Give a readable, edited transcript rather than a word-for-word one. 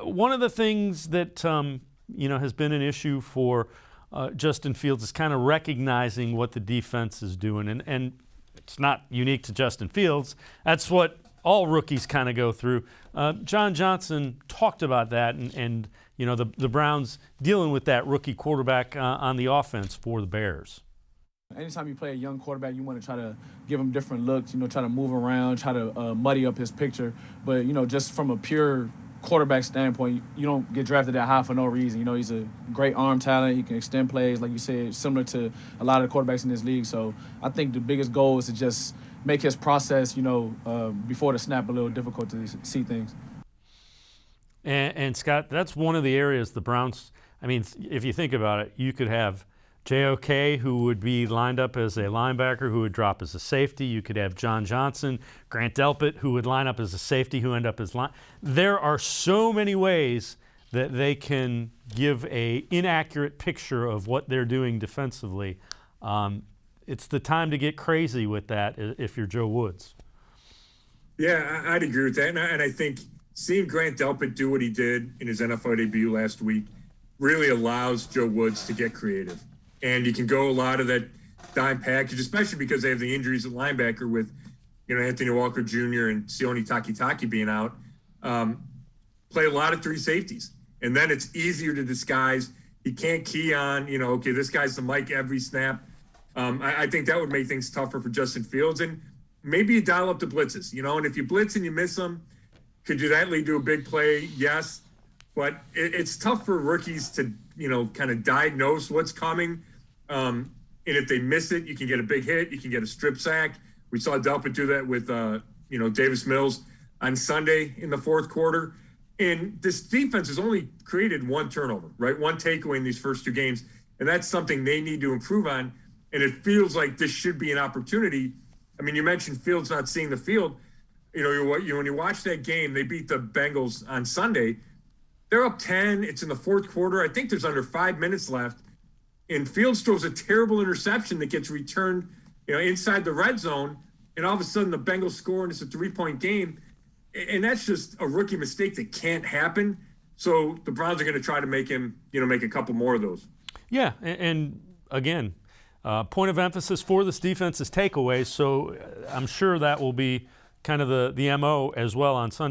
one of the things that has been an issue for Justin Fields is kind of recognizing what the defense is doing, and it's not unique to Justin Fields. That's what all rookies kind of go through. John Johnson talked about that, and the Browns dealing with that rookie quarterback on the offense for the Bears. Anytime you play a young quarterback, you want to try to give him different looks, try to move around, try to muddy up his picture. But, just from a pure quarterback standpoint, you don't get drafted that high for no reason. He's a great arm talent. He can extend plays, like you said, similar to a lot of the quarterbacks in this league. So I think the biggest goal is to just make his process, before the snap a little difficult to see things. And Scott, that's one of the areas the Browns, if you think about it, you could have JOK, who would be lined up as a linebacker, who would drop as a safety. You could have John Johnson, Grant Delpit, who would line up as a safety, who end up as line. There are so many ways that they can give a inaccurate picture of what they're doing defensively. It's the time to get crazy with that if you're Joe Woods. Yeah, I'd agree with that. And I think seeing Grant Delpit do what he did in his NFL debut last week really allows Joe Woods to get creative. And you can go a lot of that dime package, especially because they have the injuries at linebacker with, Anthony Walker Jr. and Sione Takitaki being out. Play a lot of three safeties. And then it's easier to disguise. You can't key on, okay, this guy's the Mike every snap. I think that would make things tougher for Justin Fields. And maybe you dial up the blitzes, and if you blitz and you miss them, could you that lead to a big play? Yes. But it's tough for rookies to, kind of diagnose what's coming. And if they miss it, you can get a big hit. You can get a strip sack. We saw Delpit do that with, Davis Mills on Sunday in the fourth quarter. And this defense has only created one turnover, right? One takeaway in these first two games. And that's something they need to improve on. And it feels like this should be an opportunity. You mentioned Fields not seeing the field. When you watch that game, they beat the Bengals on Sunday. They're up 10. It's in the fourth quarter. I think there's under 5 minutes left. And Fields throws a terrible interception that gets returned, inside the red zone. And all of a sudden the Bengals score and it's a 3-point game. And that's just a rookie mistake that can't happen. So the Browns are going to try to make him, make a couple more of those. Yeah. And again, point of emphasis for this defense is takeaways. So I'm sure that will be kind of the MO as well on Sunday.